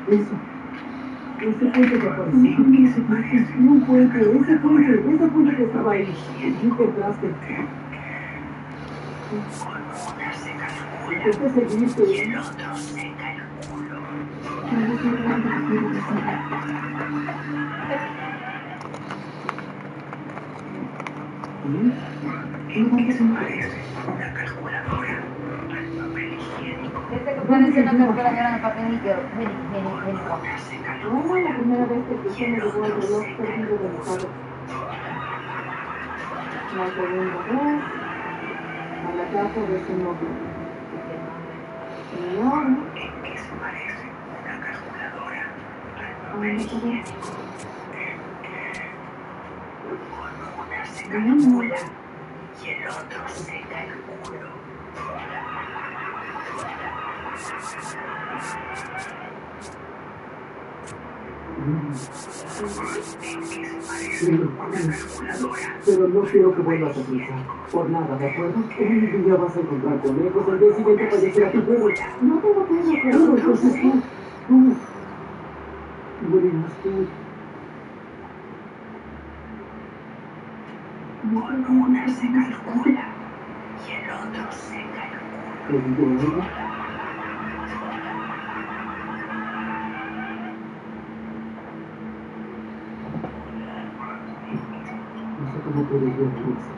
Eso. Ese puente que apareció. Un puente, ese puente que estaba ahí. Y te entraste. Este seguiste. Y el otro seca el culo. ¿Qué se parece? Una calculadora al papel higiénico. Este que parece una calculadora al papel higiénico. No era la primera vez que se me llevó el reloj perdido del estado. La segunda vez, a la casa de su novio. Y ahora, ¿En qué se parece una calculadora al papel higiénico? Una seca la cola y el otro seca el culo. Pero no quiero que vuelvas a pensar. Por nada, ¿de acuerdo? Un día vas a encontrar conejos, el día siguiente fallecerá tu perro. No tengo perro, pero entonces tú morirás tú. Con una seca el culo y el otro seca el culo. ¿Te digo algo? No sé cómo puedes ver eso.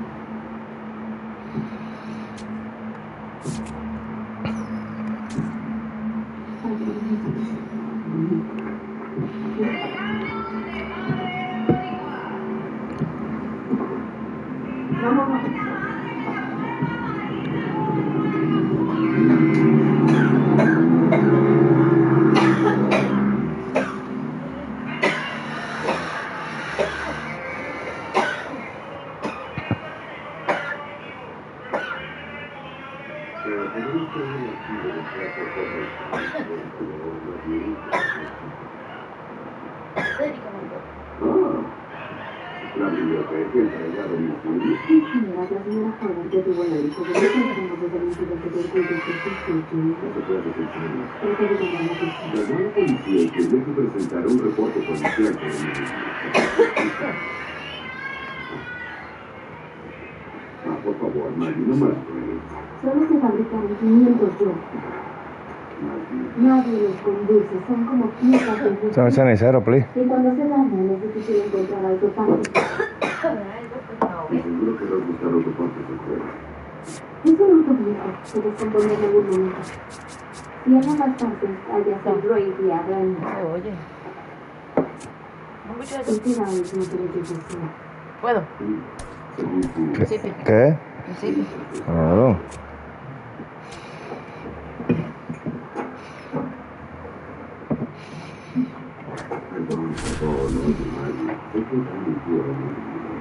La biblioteca entrega a domicilio. Señora, la señora Howard ya tuvo la lista de los enfermos desde el incidente del cuello y el No se puede funcionar. Trata de llamar la atención. Llamó a la policía y tenía que presentar un reporte policial por el mismo. Por favor, Maggie, no más pruebas. Solo se fabricaron 500 yo. Nadie los conduce, son como piezas de música. Son cenicero, please. Y cuando se dañan es difícil encontrar autopartes. Seguro que les gusta los deportes de juego. Es un auto viejo, se descompone en algún momento. Y en ambas partes hay Android y Abraham. Oye. Última vez no creo que sea. ¿Puedo? Sí. ¿Qué? Sí. Claro.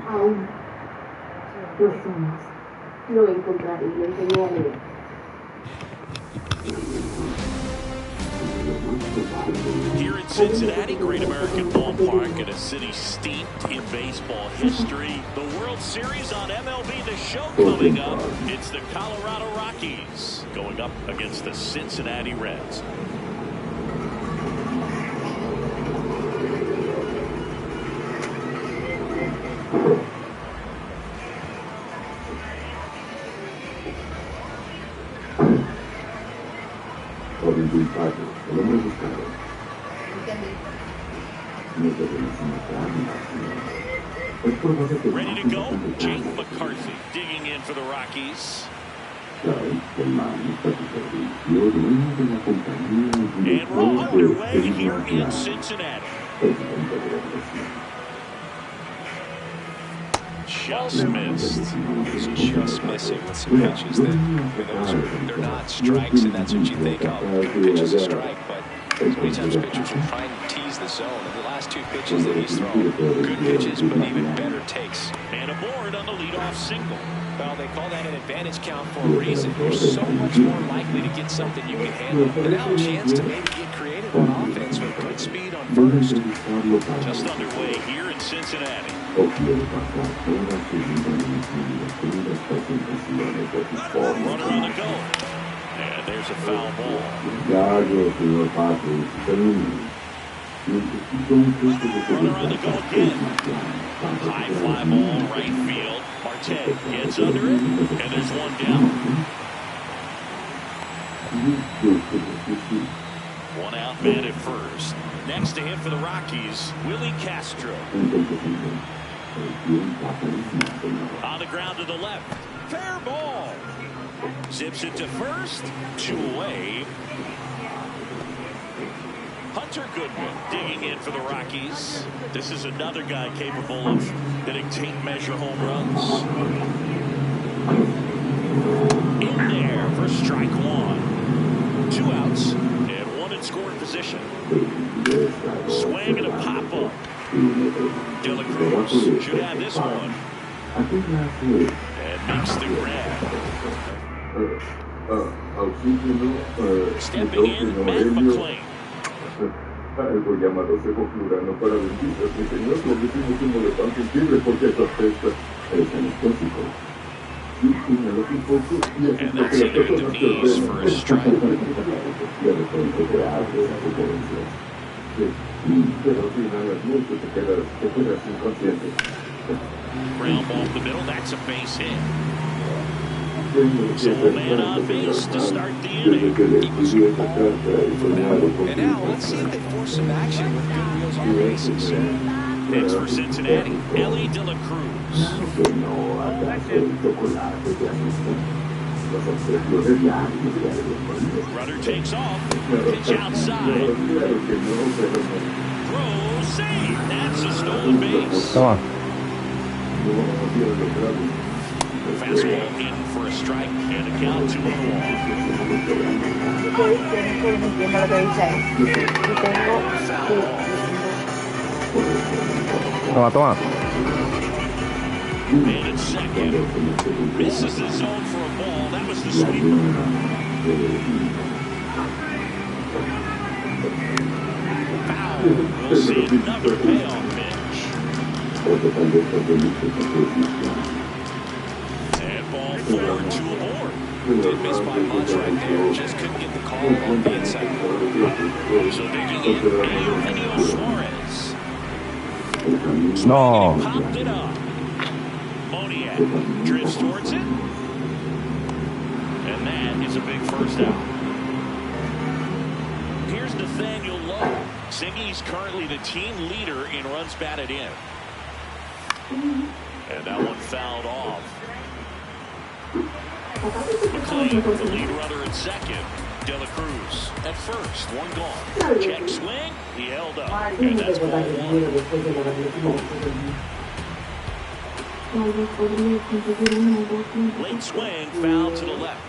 Aún lo somos. Lo encontraré y le enseñé a leer. Here in Cincinnati, Great American Ballpark, in a city steeped in baseball history. The World Series on MLB The Show coming up. It's the Colorado Rockies going up against the Cincinnati Reds. Ready to go? Jake McCarthy digging in for the Rockies. And we're underway here in Cincinnati. Just missed. He's just missing with some pitches that, they're not strikes, and that's what you think of. Pitch is a strike, but many times pitchers will try and tease the zone. And the last two pitches that he's thrown, good pitches, but even better takes. And aboard on the leadoff single. Well, they call that an advantage count for a reason. You're so much more likely to get something you can handle. And now a chance to maybe get creative on offense with good speed on first. Just underway here in Cincinnati. Runner on the go. And there's a foul ball. Runner on the go again. High fly ball, right field. Marte gets under it, and there's one down. One out man at first. Next to him for the Rockies, Willie Castro. On the ground to the left. Fair ball. Zips it to first. 2 away. Hunter Goodman digging in for the Rockies. This is another guy capable of hitting tape-measure home runs. In there for strike 1. 2 outs and 1 in scoring position. Swing and a pop-up. De La Cruz should have this one. And makes the grab. Stepping in, Matt McLain. Algo llamado cejo plurano para dentistas, mi señor. Le decimos un molestón sensible porque eso afecta. Es anestésico. And that's into the knees for a strike. Ground ball up the middle. That's a base hit. So a man on base to start the inning. And now let's see if they force some action with good wheels on the bases. Next for Cincinnati, Ellie De La Cruz. Runner takes off. Pitch outside. Throw, save. That's a stolen base. Come on. Fastball in for a strike and a count 2-1. Toma, toma. Man at second. Misses the zone for a ball. That was the sweeper. Foul. We'll see another payoff pitch. And ball 4, 2 aboard. Did miss by much right there. Just couldn't get the call on the inside corner. So digging in, Eugenio Suarez. No. Popped it up. Moniak drifts towards it. And that is a big first out. Here's Nathaniel Lowe. Siggy's currently the team leader in runs batted in. And that one fouled off. McLain, the lead runner at second. De La Cruz at first, 1 gone. Check swing, he held up. And that's ball 1. Late swing, foul to the left.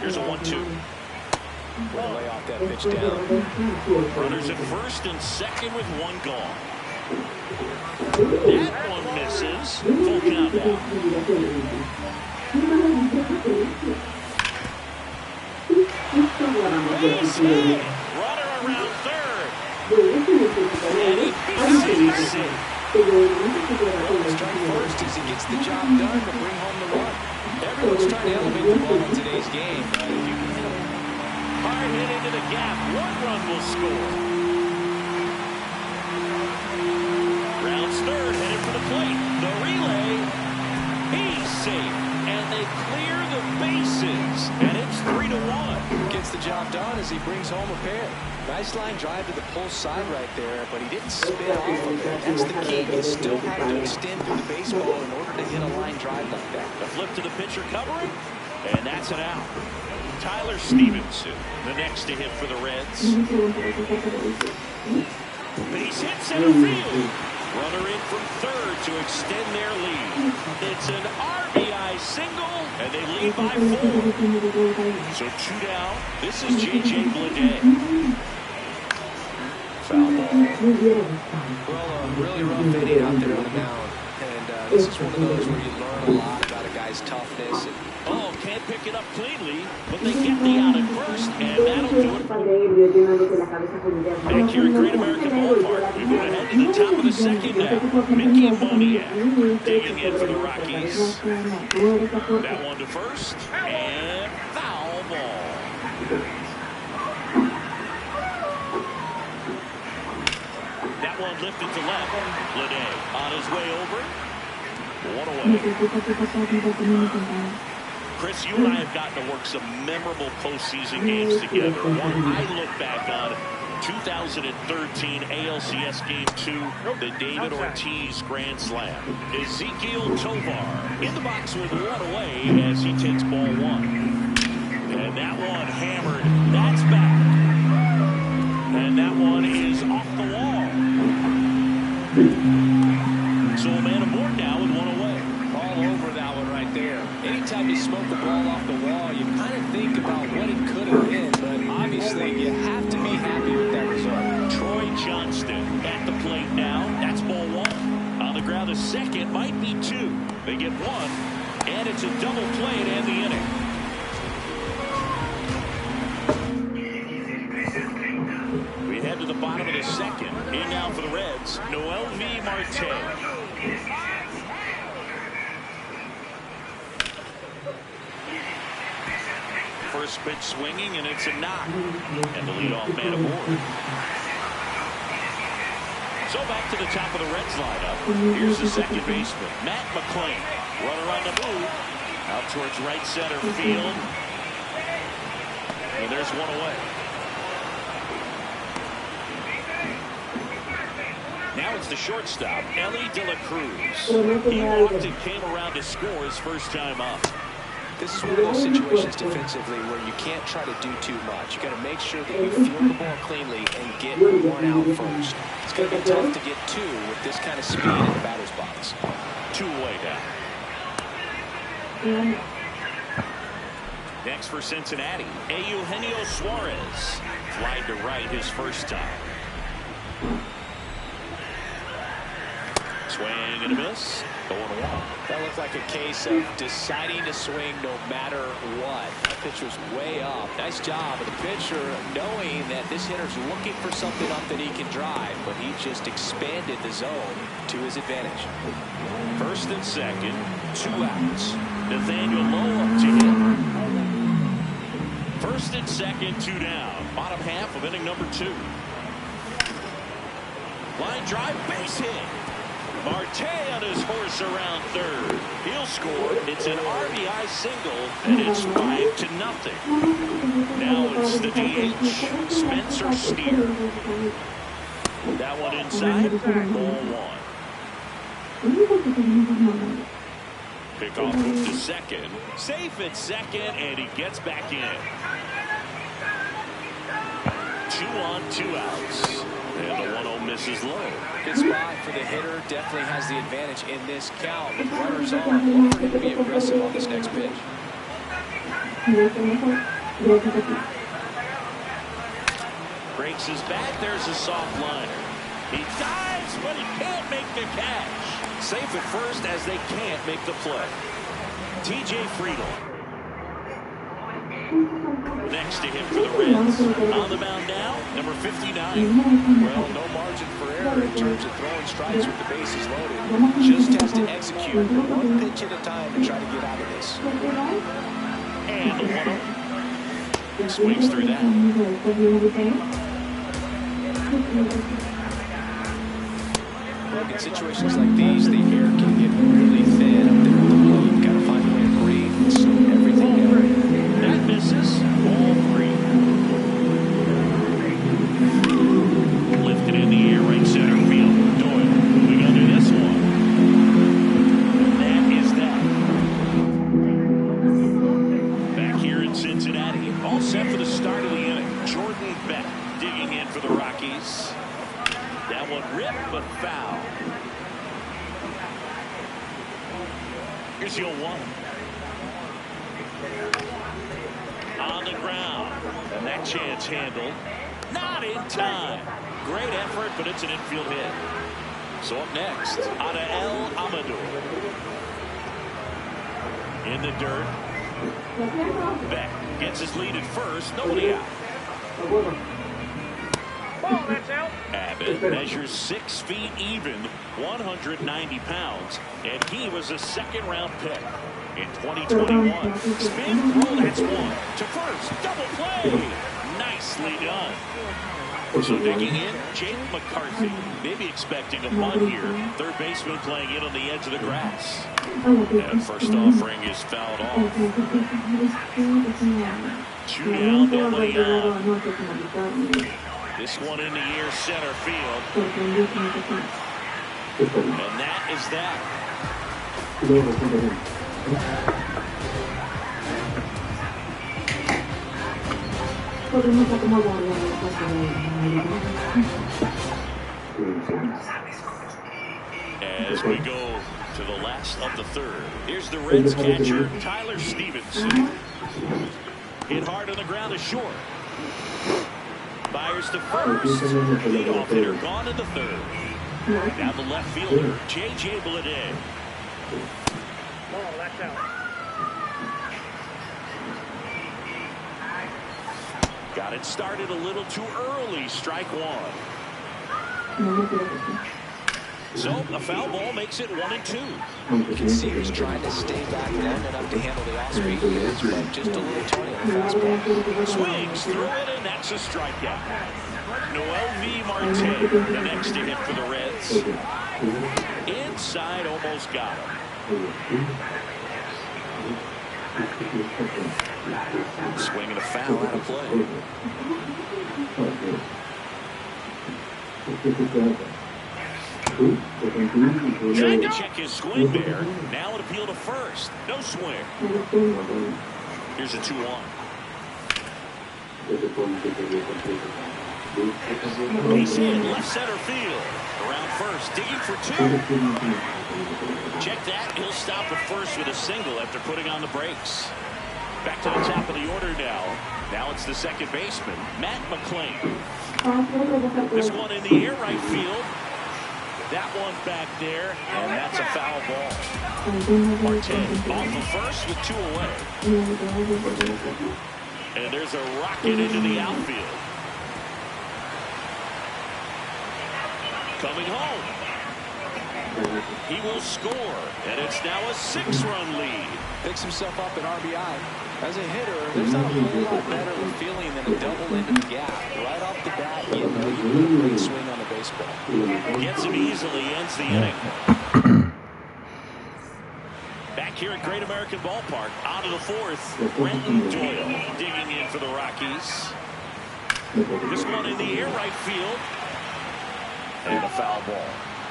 Here's a 1-2. Lay off that pitch down. Runners at first and second with 1 gone. That one misses. Full count now. Runner around third. And he beats it. Strike first as he gets the job done to bring home the run. Everyone's trying to elevate the ball in today's game. If you can hit it. Hard hit into the gap. 1 run will score. Rounds third, headed for the plate. The relay. He's safe. And they clear the bases. And it's 3-1. Gets the job done as he brings home a pair. Nice line drive to the pull side right there, but he didn't spin off of it. That's the key. You still have to extend through the baseball in order to hit a line drive like that. A flip to the pitcher covering, and that's an out. Tyler Stevenson, the next to hit for the Reds. Base hit center field. Runner in from third to extend their lead. It's an RBI single, and they lead by 4. So 2 down. This is J.J. Bleday. foul ball. Me hubiera gustado. Well, really rough inning out there on the mound. And this is one of those where you learn a lot about a guy's toughness. And Oh, can't pick it up cleanly, but they get the out at first, and that'll do it. Back here at Great American Ballpark, we move ahead to the top of the second now. Mickey Moniak digging in for the Rockies. That one to first, and foul ball. That one lifted to left. Lede on his way over. One away. Chris, you and I have gotten to work some memorable postseason games together. One I look back on, 2013 ALCS Game 2, the David Ortiz Grand Slam. Ezequiel Tovar in the box with one away as he takes ball one. And that one hammered. That's back. And that one is off the wall. So a man aboard now with one away. all over that one right there. Anytime you smoke the ball off the wall, you kind of think about what it could have been, but obviously you have to be happy with that result. Troy Johnston at the plate now. That's ball one. On the ground, a second might be two. They get one, and it's a double play to end the inning. We head to the bottom of the second. In now for the Reds, Noelvi Marte. First pitch swinging, and it's a knock. And the leadoff man aboard. So back to the top of the Reds lineup. Here's the second baseman, Matt McClain. Runner on the move. Out towards right center field. And there's one away. Now it's the shortstop, Elly De La Cruz. He walked and came around to score his first time up. This is one of those situations defensively where you can't try to do too much. You got to make sure that you field the ball cleanly and get one out first. It's going to be tough to get two with this kind of speed in the batter's box. Two away now. Next for Cincinnati, Eugenio Suarez. Flied to right his first time. Swing and a miss. 0-1. That looked like a case of deciding to swing no matter what. The pitch was way up. Nice job of the pitcher knowing that this hitter's looking for something up that he can drive, but he just expanded the zone to his advantage. First and second, 2 outs. Nathaniel Lowe up to him. First and second, 2 down. Bottom half of inning number 2. Line drive, base hit. Marte on his horse around third. He'll score. It's an RBI single, and it's 5-0. Now it's the DH, Spencer Steer. That one inside, ball 1. Pickoff move to second. Safe at second, and he gets back in. 2 on, 2 outs. And the 1-0 misses low. Good spot for the hitter. Definitely has the advantage in this count. With runners on, look for him to be aggressive on this next pitch. Breaks his bat. There's a soft liner. He dives, but he can't make the catch. Safe at first as they can't make the play. TJ Friedl. Next to him for the Reds. On the mound now, number 59. Well, no margin for error in terms of throwing strikes with the bases loaded. Just has to execute one pitch at a time to try to get out of this. And the 1-0. Swings through that. Look, in situations like these, the air can get really thin up there at the plate. You've got to find a way to breathe and slow everything down. That misses. Ball 3. Lifted in the air, right center field. Doyle moving under this one. That is that. Back here in Cincinnati, all set for the start of the inning. Jordan Beck digging in for the Rockies. That one ripped, but foul. Here's the 0-1. On the ground. And that chance handled. Not in time. great effort, but it's an infield hit. So up next, Adael Amador. In the dirt. Beck gets his lead at first. Nobody out. Ball, that's out. Abbott measures 6 feet even, 190 pounds, and he was a second-round pick in 2021. Spin throw, that's one. To first, double play. Nicely done. So digging in, Jake McCarthy. Maybe expecting a bunt here. Third baseman playing in on the edge of the grass. And first offering is fouled off. 2 down, nobody on. This one in the air, center field. And that is that. As we go to the last of the third, here's the Reds catcher, Tyler Stevenson. Hit hard on the ground is short. Fires to first. Leadoff hitter gone in the third. Down the left fielder, J.J. Bleday. Ball, that's out. Got it started a little too early. Strike one. So a foul ball makes it 1-2. You can see he's trying to stay back long enough to handle the off-speed pitch, but just a little 20 on the fastball. Swings through it, and that's a strikeout. Noel V. Marte, the next to hit for the Reds. Inside, almost got him. Swinging a foul out of play. Trying to check his swing there. Now an appeal to first. No swing. Here's a 2-1. He's hit left center field. Around first, digging for 2. Check that. He'll stop at first with a single after putting on the brakes. Back to the top of the order now. Now it's the second baseman, Matt McClain. This one in the air, right field. That one back there, and that's a foul ball. Marte off of first with 2 away. And there's a rocket into the outfield. Coming home. He will score, and it's now a 6-run lead. Picks himself up an RBI. As a hitter, there's not a whole lot better of a feeling than a double into the gap. Right off the bat, you know you put a great swing on the baseball. Gets him easily, ends the inning. Back here at Great American Ballpark, out of the fourth, Brenton Doyle digging in for the Rockies. This one in the air, right field. And a foul ball.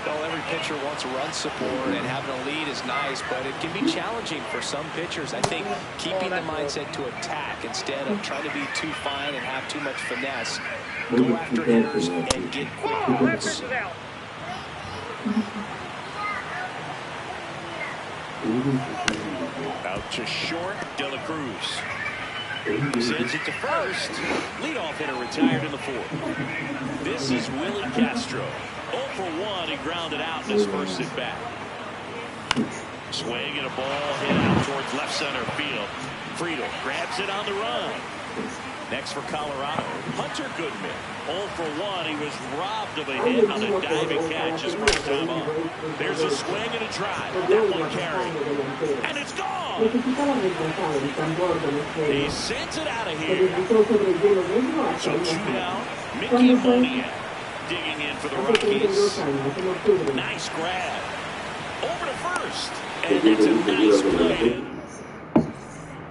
Well, every pitcher wants run support, and having a lead is nice, but it can be challenging for some pitchers. I think keeping the mindset to attack instead of trying to be too fine and have too much finesse. Go after hitters and get quick hits. Out to short, De La Cruz. Sends it to first. Leadoff hitter retired in the fourth. This is Willie Castro. 0 for 1, he grounded out in his first at bat. Swing and a ball hit out towards left center field. Friedel grabs it on the run. Next for Colorado, Hunter Goodman. 0 for 1, he was robbed of a hit on a diving catch his first time up. There's a swing and a drive. That one carried. And it's gone! He sends it out of here. So 2 down, Mickey Moniak. Digging in for the Rockies. Nice grab. Over to first. And it's a nice play.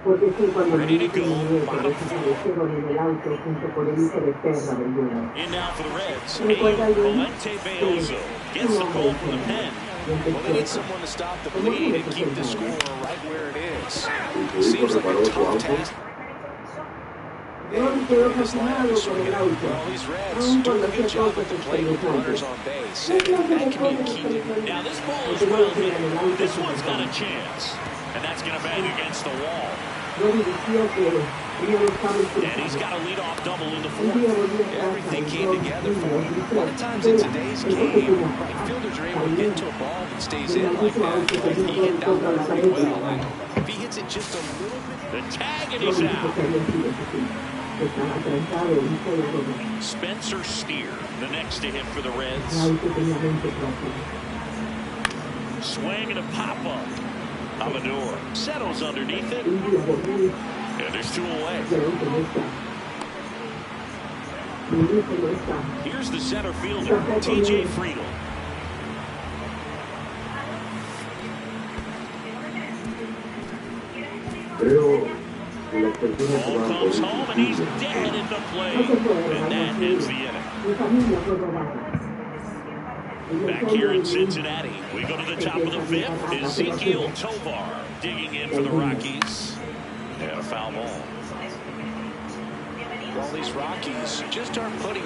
Ready to go. Bottom 4. In now for the Reds. Valente Beozo gets the call from the pen. Well, they need someone to stop the bleed and keep the score right where it is. Seems like a tough task. Well, these Reds doing a good job at the plate with runners on base. And that can be a key difference. Now this ball is well hit. This one's got a chance. And that's going to bang against the wall. And he's got a leadoff double in the fourth. Everything came together for him. A lot of times in today's game, right fielders are able to get to a ball that stays in like that. But he hit that one pretty well. And if he hits it just a little bit. The tag, and he's out. Spencer Steer, the next to hit for the Reds. Swing and a pop-up. Amador settles underneath it. And there's two away. Here's the center fielder, T.J. Friedl. Ball comes home, and he's dead in the plate. And that ends the inning. Back here in Cincinnati, we go to the top of the fifth. Ezequiel Tovar digging in for the Rockies. And a foul ball. All these Rockies just aren't putting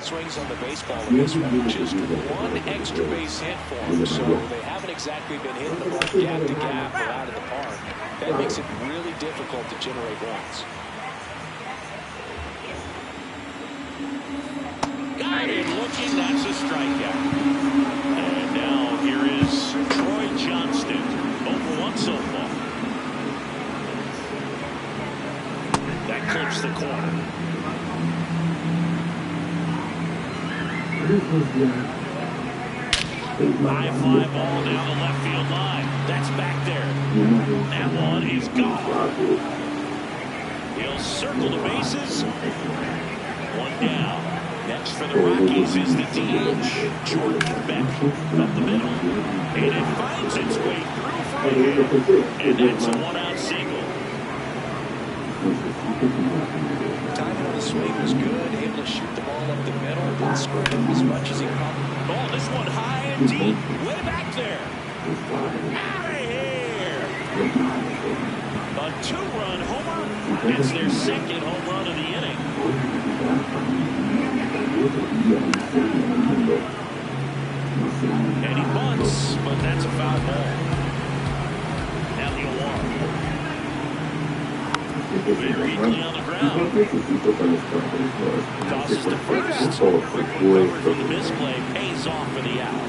swings on the baseball in this one. Just one extra base hit for them, so they haven't exactly been hitting the ball gap to gap or out of the park. That makes it really difficult to generate runs. Got him looking, that's a strikeout. And now here is Troy Johnston, 0-for-1 so far. That clips the corner. High fly ball down the left field line. That's back there. That one is gone. He'll circle the bases. One down. Next for the Rockies is the DH, Jordan Beck, up the middle. And it finds its way through for a hit. And that's a one-out single. Timing on the swing was good, able to shoot the ball up the middle, didn't square him as much as he probably. Oh, this one high and deep, way back there. Out of here. A two-run homer. That's their second home run of the inning. And he bunts, but that's a foul ball. Now the 1. Very weakly on the ground. Tosses to first. Quick recovery from the misplay. Pays off for the out.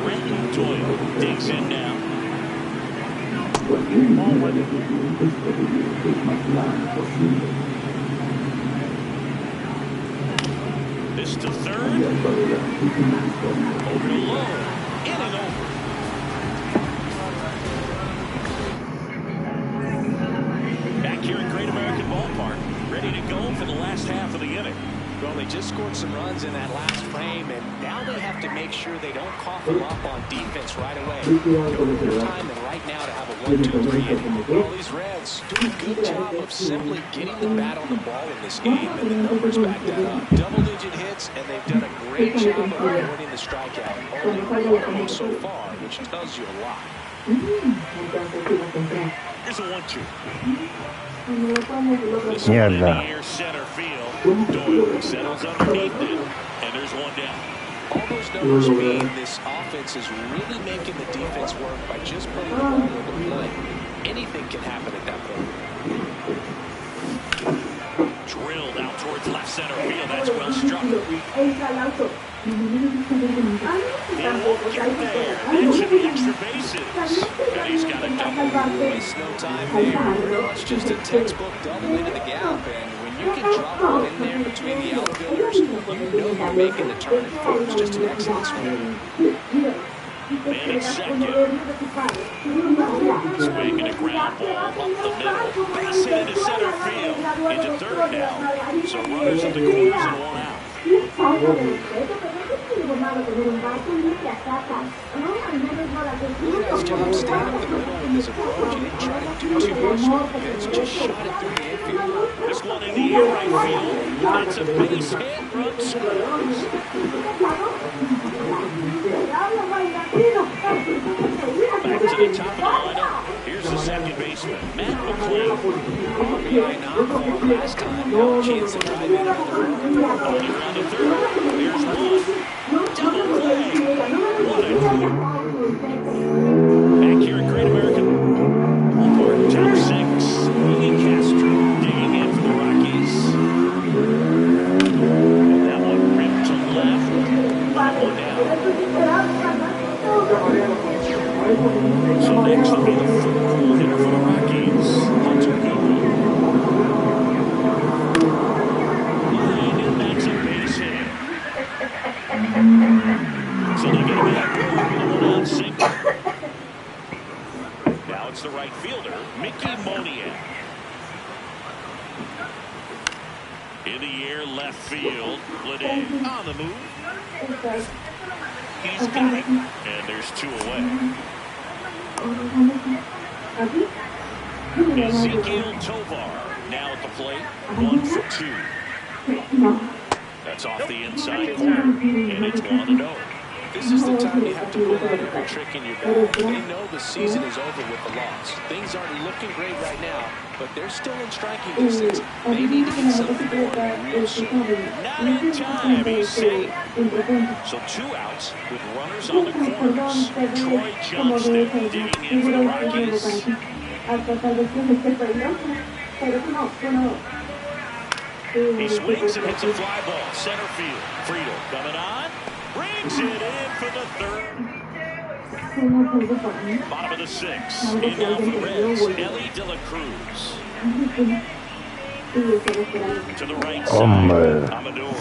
Brenton Doyle digs in now. This to third. Over to low. In and over. Back here at Great American Ballpark. Ready to go for the last half of the inning. Well, they just scored some runs in that last frame, and now they have to make sure they don't cough them up on defense right away. No time and right now to have a 1-2-3 inning. Well, these Reds do a good job of simply getting the bat on the ball in this game, and the numbers back that up. Double-digit hits, and they've done a great job of avoiding the strikeout. Only 4 of them so far, which tells you a lot. Here's a 1-2. Mierda. Center field. Doyle settles underneath it, and there's one down. All those numbers mean this offense is really making the defense work by just putting the ball in the play. Anything can happen at that point. Drilled out towards left center field. That's well struck. He won't get there. That should be extra bases. And he's got a double. Waste no time there. It's just a textbook double into the gap. And when you can drop one in there between the outfielders, you know you're making the turn at first. Just an excellent swing. Man at second. Swinging a ground ball up the middle. Base hit into center field. Into third now. So runners at the corners and one out. Nice job staying up the middle with his approach. He didn't try to do too much on the pitch, just shot it through the infield. This one in the air right field. That's a base hit. Run scores. Back to the top of the lineup. Here's the second baseman, Matt McClain. RBI knocked last time. No chance to drive in on the run. Only around the third. There's one. Double play. What a So next will be the third hitter for the Rockies, Hunter Goodwin. Line, and that's a base hit. So they get a back with a one-out single. Now it's the right fielder, Mickey Moniak. In the air, left field. Bleday on the move. He's got it. And there's 2 away. Ezequiel Tovar now at the plate. 1 for 2. That's off the inside corner. And it's 1-0. This is the time you have to put a little bit of trick in your bag. They know the season is over with the loss. Things aren't looking great right now, but they're still in striking distance. They need to get something going real soon. Not in time, he's safe. So 2 outs with runners on the corners. Troy Johnston digging in for the Rockies. He swings and hits a fly ball. Center field. Friedel coming on. Brings it in for the third. Bottom of the 6th. In now for the Reds, Elly De La Cruz. To the right side. Amador.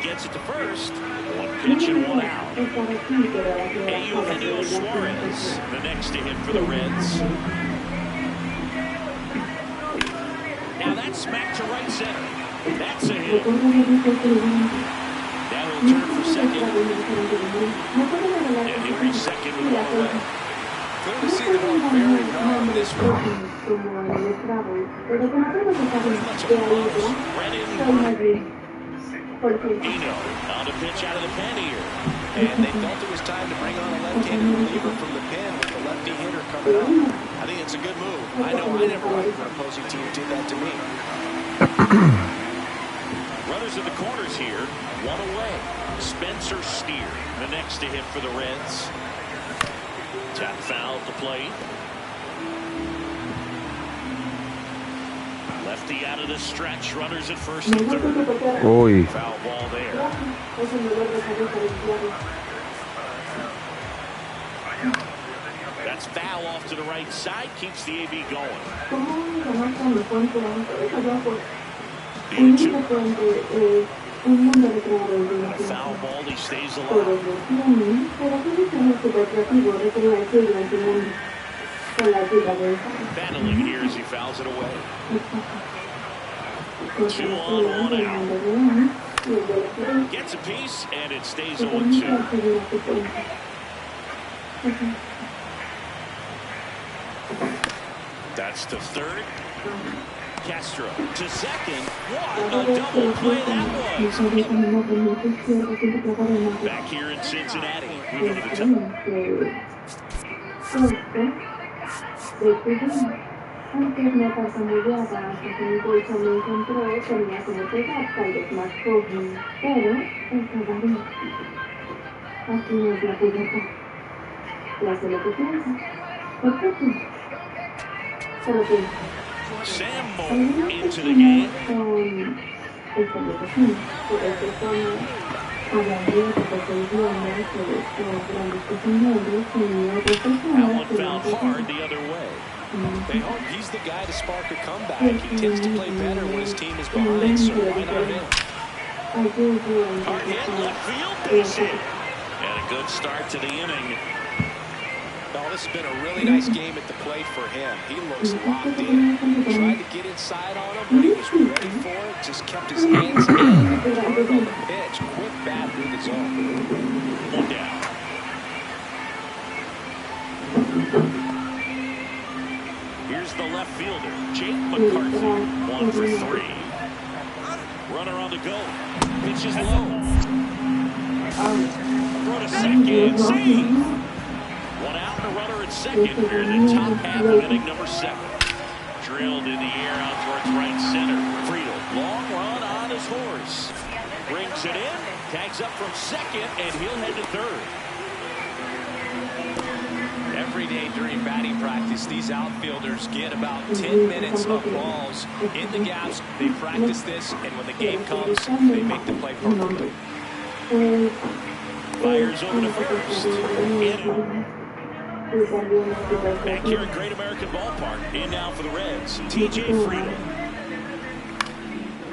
Gets it to first. 1 pitch and 1 out. Eugenio Suarez, the next to hit for the Reds. Now that's smacked to right center. That's a hit. Now he'll turn for second. And he'll reach second with 1 away. Clear to see the ball very well in this one. Much of a close. Brennan Eno on the pitch out of the pen here. And they felt it was time to bring on a left-handed reliever from the pen with the lefty hitter coming up. I think it's a good move. I know I never liked when opposing teams did that to me. Runners in the corners here. 1 away. Spencer Steer, the next to hit for the Reds. Tap foul at the plate. Lefty out of the stretch. Runners at first and third. Uy. Foul ball there. That's foul off to the right side. Keeps the AB going. The 2. A foul ball. He stays alive. Battling here as he fouls it away. 2 on, 1 out. Gets a piece, and it stays 0-2. That's to third. Castro to second. What a double play that was. Back here in Cincinnati. We go to the top. Antes me tartamudeaba hasta que mi bolso me encontró, tenía como que edad, tal vez más joven, pero estaba bien. Así no es la pubertad. Y hace lo que piensa. ¿Por qué tú? Solo piensa. Sam Moe into the game. Con esta situación, por eso estamos hablando de que soy dueña de grandes cocineros y otras personas que found hard the other way. They hope he's the guy to spark a comeback. He tends to play better when his team is behind, so why not him? Hard hit, left field, base hit. And a good start to the inning. Oh, this has been a really nice game at the plate for him. He looks locked in. Tried to get inside on him, but he was ready for it. Just kept his hands in and turned on the pitch. Quick bat through the zone. 1 down. Here's the left fielder, Jake McCarthy. 1 for 3. Runner on the go. Pitches low. Throw to second. Save. 1 out and a runner at second. Here in the top half of inning number 7. Drilled in the air out towards right center. Friedel, long run on his horse. Brings it in. Tags up from second, and he'll head to third. Every day during batting practice, these outfielders get about 10 minutes of balls in the gaps. They practice this, and when the game comes, they make the play perfectly. Fires over to first. Back here at Great American Ballpark. In now for the Reds, TJ Friedl.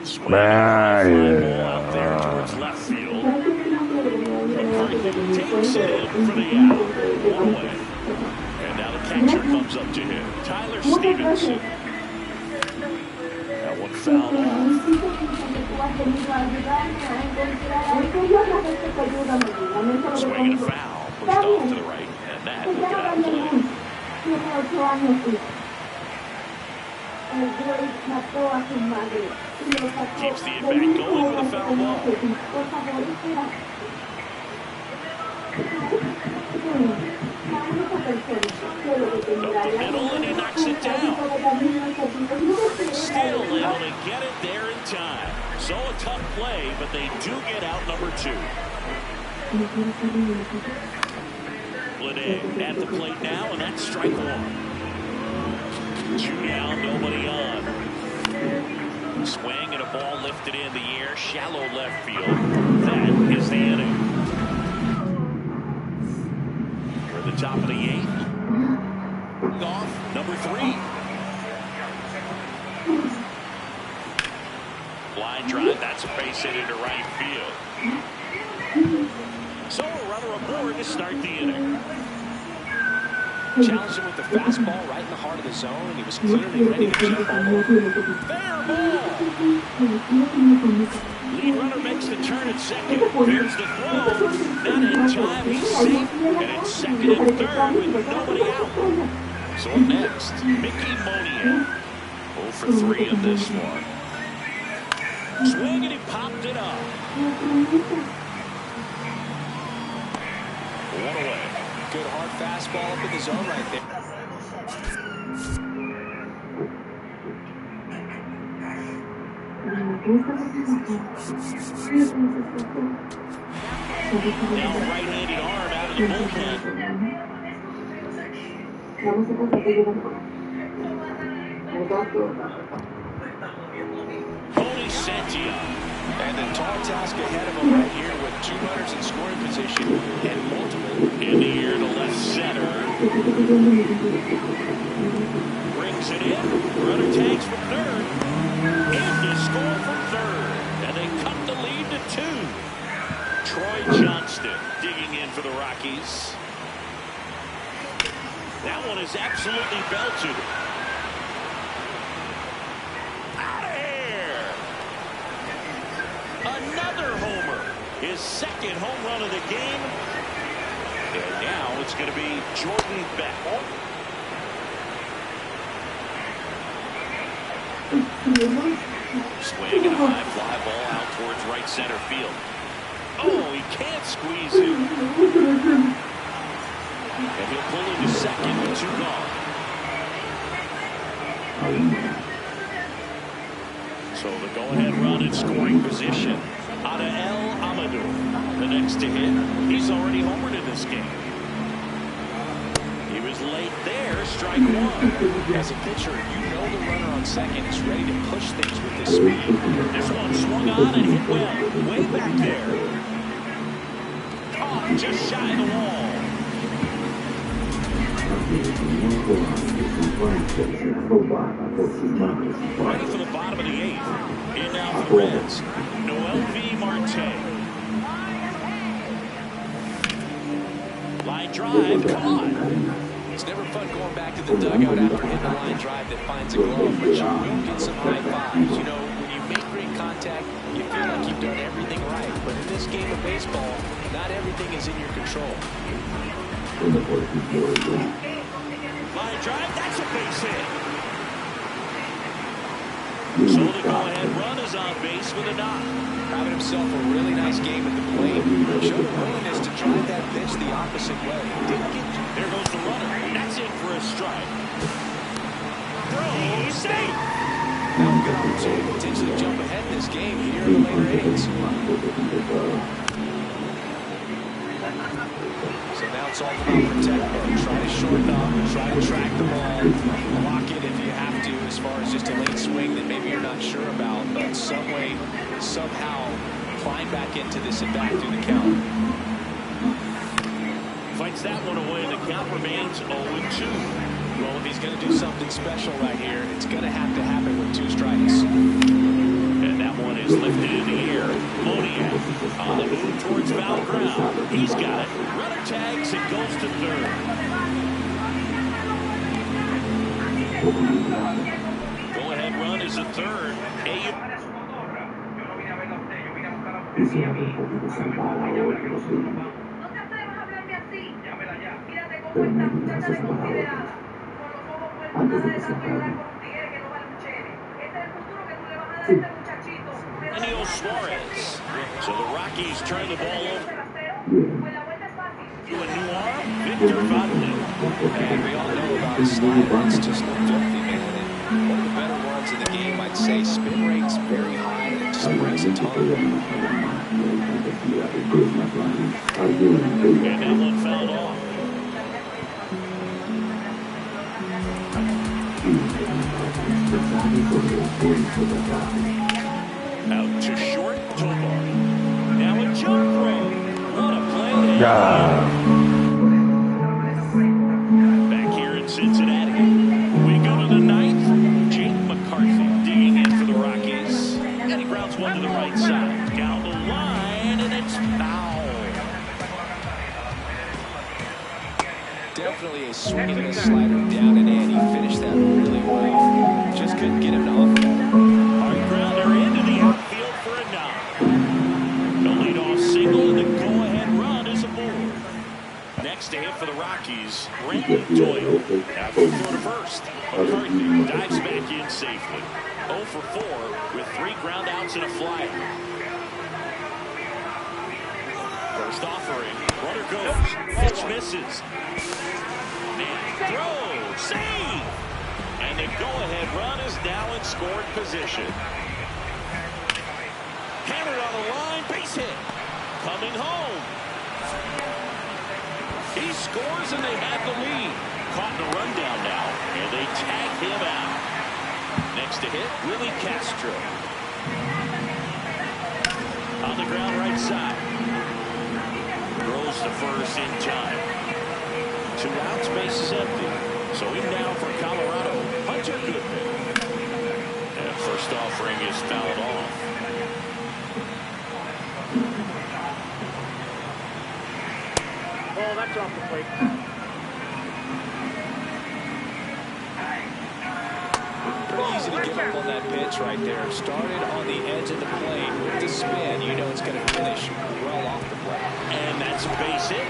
Swing out there towards left field. McCarthy takes it in for the out. One away. And now the catcher comes up to him. Tyler Stevenson. That one fouled off. Swing and a foul. Pushed off to the right. And that will get out of play. Keeps the at-bat going with a foul ball. Up the middle, and he knocks it down. Still able to get it there in time. So a tough play, but they do get out number 2. Bleday at the plate now, and that's strike 1. 2 down, nobody on. Swing and a ball lifted in the air, shallow left field. That is the inning. For the top of the 8th. Off, number 3. Line drive, that's a base hit into right field. So a runner aboard to start the inning. Challenged him with the fastball right in the heart of the zone, and he was clearly ready to jump on it. Fair ball. Lead runner makes the turn at second. Here's the throw. Not in time. He's safe. And it's second and third with nobody out. So up next, Mickey Moniak. 0 for 3 in this one. Swing and he popped it up. 1 away. Good hard fastball up in the zone right there. Now right-handed arm out of the bullpen. Tony Santia. And the tall task ahead of him right here with 2 runners in scoring position and multiple. In the air to left center. Brings it in. Runner tags from third. In to score from third. And they cut the lead to 2. Troy Johnston digging in for the Rockies. That one is absolutely belted. Out of here. Another homer. His second home run of the game. And now it's going to be Jordan Beck. Swing and a high fly ball out towards right center field. Oh, he can't squeeze it. And he'll pull into second with 2 gone. So the go-ahead run in scoring position. Adael Amador, the next to hit. He's already homered in this game. He was late there, strike 1. As a pitcher, you know the runner on second is ready to push things with his speed. This one swung on and hit well, way back there. Caught just shy of the wall. Ready for the bottom of the 8th. In now for the Reds, Noelvi Marte. Line drive, caught. It's never fun going back to the dugout after hitting a line drive that finds a glove, but you will get some high fives. You know, when you make great contact, you feel like you've done everything right. But in this game of baseball, not everything is in your control. Line drive, that's a base hit. So the go-ahead run is on base with a knock. Having himself a really nice game at the plate. Showed a willingness to drive that pitch the opposite way. Didn't get you. There goes the runner. That's in for a strike. Throw, safe. Now a good opportunity to potentially jump ahead in this game here in the later innings. So now it's all about protect mode. Try to shorten up, try to track the ball, block it if you have to, as far as just a late swing that maybe you're not sure about, but some way, somehow climb back into this and back through the count. fights that one away, and the count remains 0-2. Well, if he's going to do something special right here, it's going to happen with 2 strikes. And that one is lifted in the air. Moniak on the move towards foul ground. He's got it. Runner tags and goes to third. Go-ahead run is a third. Quisiera haber podido salvar a otros niños. Pero me ayudas a salvar a otros. Antes de que se acabe. Sí. Daniel Suarez. So the Rockies turn the ball over. Bien. To a new arm, Victor Vodley. And we all know about his slider. It's just filthy, man. And one of the better ones in the game, I'd say. Spin rate's very high, and it just breaks a ton. And that one fouled off. Out to short, Tovar. Now a jump throw. What a play. Back here in Cincinnati. We go to the ninth. Jake McCarthy digging in for the Rockies. And he grounds one to the right side. Down the line, and it's foul. Definitely a swing and a slider down and in. He finished that really well. Just couldn't get him to offer that. Hard grounder into the outfield for a knock. The leadoff single, and the go-ahead run is aboard. Next to hit for the Rockies, Brandon Doyle. Halfway through to first. McCarthy dives back in safely. 0 for 4 with 3 ground outs and a flyer. First offering, runner goes, pitch misses. Man throws, save! And the go-ahead run is now in scoring position. Hammered on the line, base hit. Coming home. He scores and they have the lead. Caught in a rundown now, and they tag him out. Next to hit, Willie Castro. On the ground right side. Throws to first in time. 2 outs, base is empty. So in now for Colorado, Hunter Goodman. And first offering is fouled off. Oh, that's off the plate. Pretty easy to give up on that pitch right there. Started on the edge of the plate with the spin. You know it's going to finish well off the plate. And that's a base hit.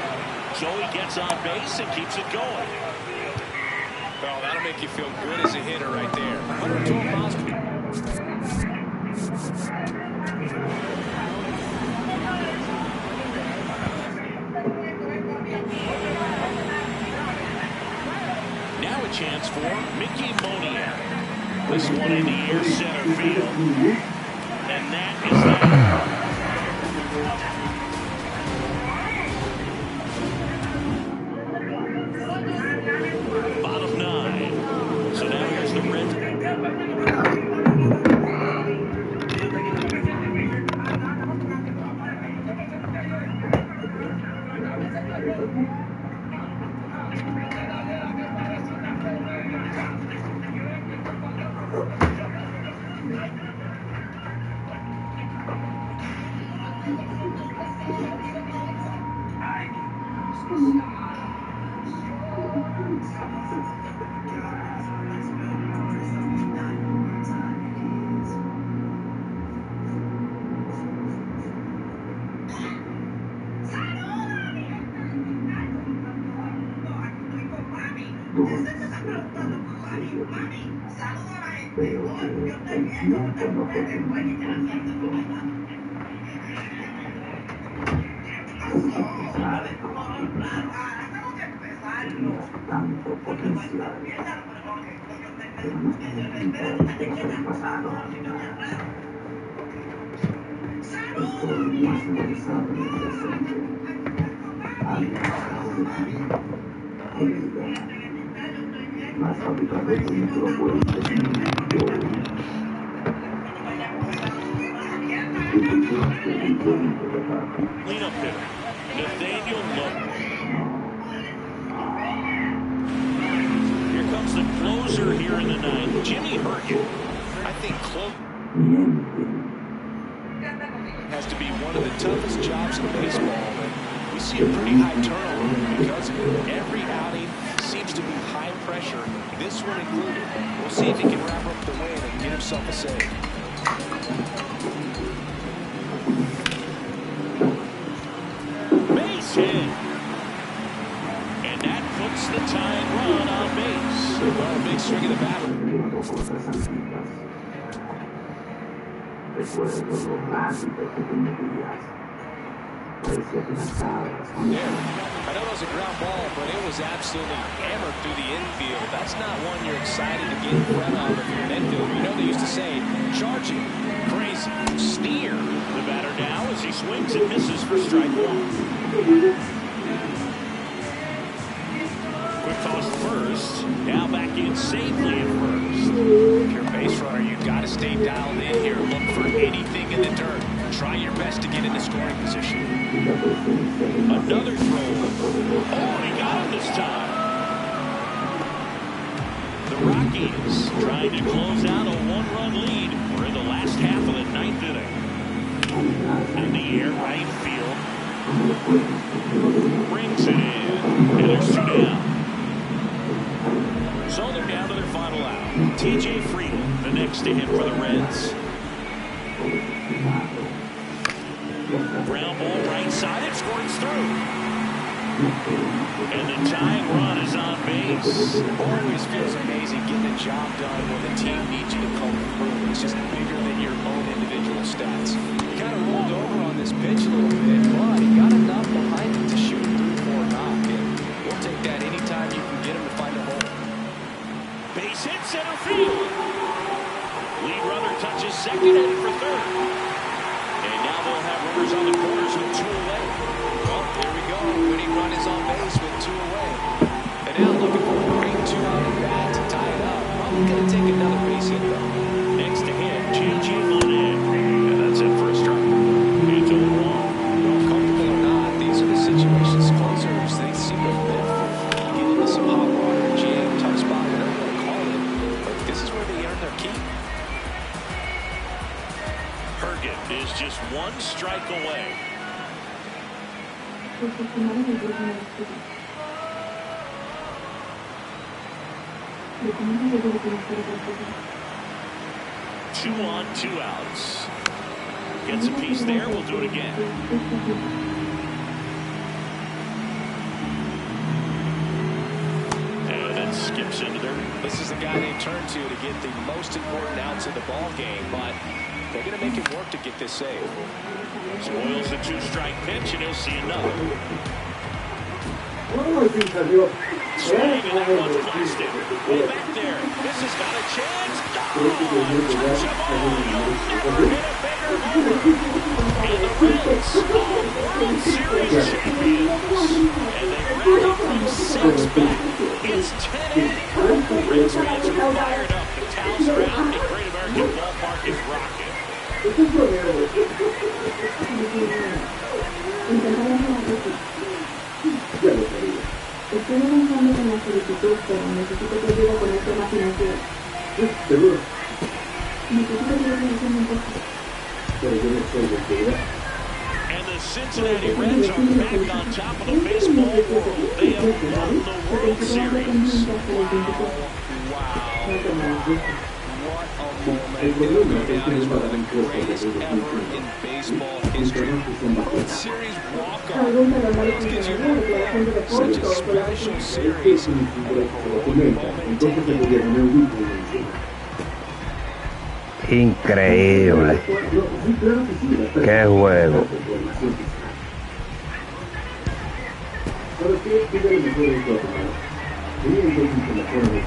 Joey gets on base and keeps it going. Well, that'll make you feel good as a hitter right there. 112 miles per hour. Now a chance for Mickey Moniak. This one in the air center field. And that is that. Bottom 9. So now here's the red. Cleanup hitter, Nathaniel Lowe. tonight, Jimmy Herget. I think close has to be one of the toughest jobs in baseball. But we see a pretty high turnover because of it. Every outing seems to be high pressure, this one included. We'll see if he can wrap up the win and get himself a save. Base hit. And that puts the tying run on base. Well, a big swing of the bat. There. I know it was a ground ball, but it was absolutely hammered through the infield. That's not one you're excited to get in front of if you're an infielder. You know they used to say, charging, crazy, steer. The batter now as he swings and misses for strike one. Quick toss first. Now back in safely at first. If you're a base runner, you've got to stay dialed in here. Look for anything in the dirt. Try your best to get into scoring position. Another throw. Oh, he got him this time. The Rockies trying to close out a one-run lead. We're in the last half of the ninth inning. In the air, right field. Brings it in. And there's two down. So they're down to their final out. T.J. Friedl, the next to hit for the Reds. Ground ball right side, it squirts through. And the tying run is on base. Always feels amazing getting the job done when the team needs you to come through. It's just bigger than your own individual stats. He kind of rolled over on this pitch a little bit, but he got enough behind him to shoot through for a knock. And we'll take that anytime you can get him to find a hole. Base hit center field. Lead runner touches second, headed for third. And now they'll have runners on the corners with two away. Well, here we go. Winning run is on base with two away. And now looking for a great two-out at bat to tie it up. Probably going to take another base hit, though. Next to him, J.J. Bleday. And that's it for a strike. It's 0-1. Well, comfortable or not, these are the situations closers, they seem to live for. Get into some hot water, jam, tough spot, whatever you want to call it. But this is where they earn their keep. Herget is just one strike away. 2 on, 2 outs. Gets a piece there. We'll do it again. And then skips into there. This is the guy they turn to get the most important outs of the ball game, but they're going to make it work to get this save. Spoils the 2-strike pitch, and he'll see another. Swing, and that one's placed in. Way back there. This has got a chance. Touch of all. You'll never hit a bigger homer. And the Reds are World Series champions. And they rally from 6 back. It's 10-8. Reds fans are fired up. The towels are out, and Great American Ballpark is rocking. Estoy avanzando con la solicitud, pero necesito que ayude con el tema financiero. ¿Seguro? Necesito ayuda financiera. Pero yo no soy de seguridad. And the Cincinnati Reds are back on top of the baseball world. They have won the World Series. Wow. What a moment. It'll go down as one of the greatest ever in baseball history. World Series walk-off. Reds gives you such a special series. Increíble. Qué juego. ¿Sabes qué? Pídale mejor esto a tu mano. Tenía entonces que la forma de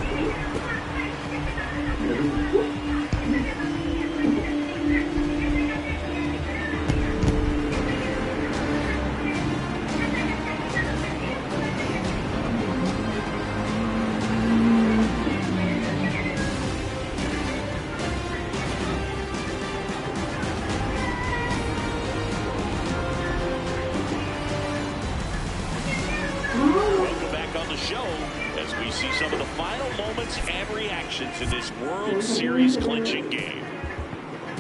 as we see some of the final moments and reactions in this World Series clinching game.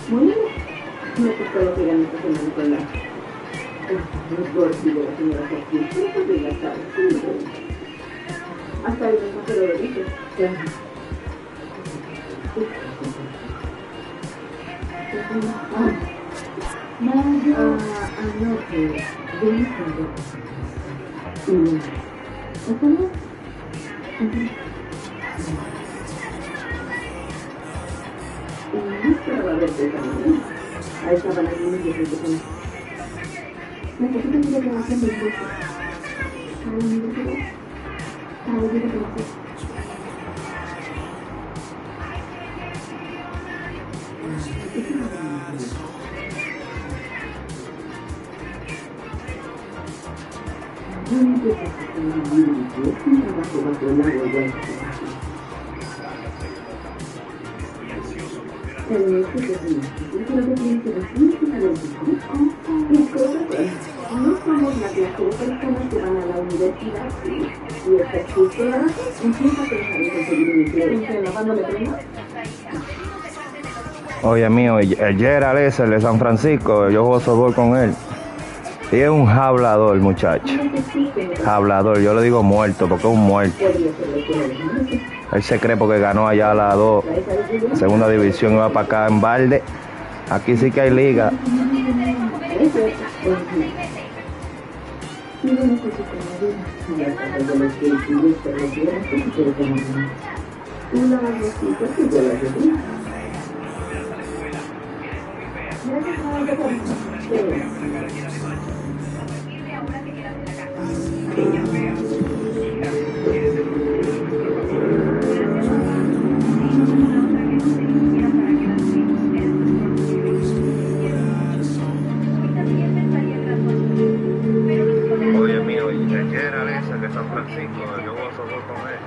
Bueno, me costó lo que gané esta semana con los gordos de la señora Castillo, pero pues bien las tardes, hasta el mismo se lo dije, claro. Anoche, de mi casa. ¿Está bien? No esperaba verte esta mañana. Ahí estaban las niñas y gente con... Necesito mi declaración de impuestos. ¿Para la universidad? Para volver a conocer. No empiezas a tener un trabajo bajo el agua igual que pero es que te digo, yo creo que tienes que decir que la las cosas no somos la clase de personas que van a la universidad y esta es justo la razón. Empieza a pensar en conseguir un empleo. ¿En lavándole prima? Oye, mío, el Gerald ese, el de San Francisco, yo juego softball con él. Y es un hablador, muchacho. Hablador, yo le digo muerto, porque es un muerto. Él se cree porque ganó allá la segunda división y va para acá en balde. Aquí sí que hay liga. Oye, mío, el Gerald ese de San Francisco, yo voy a sobar con él.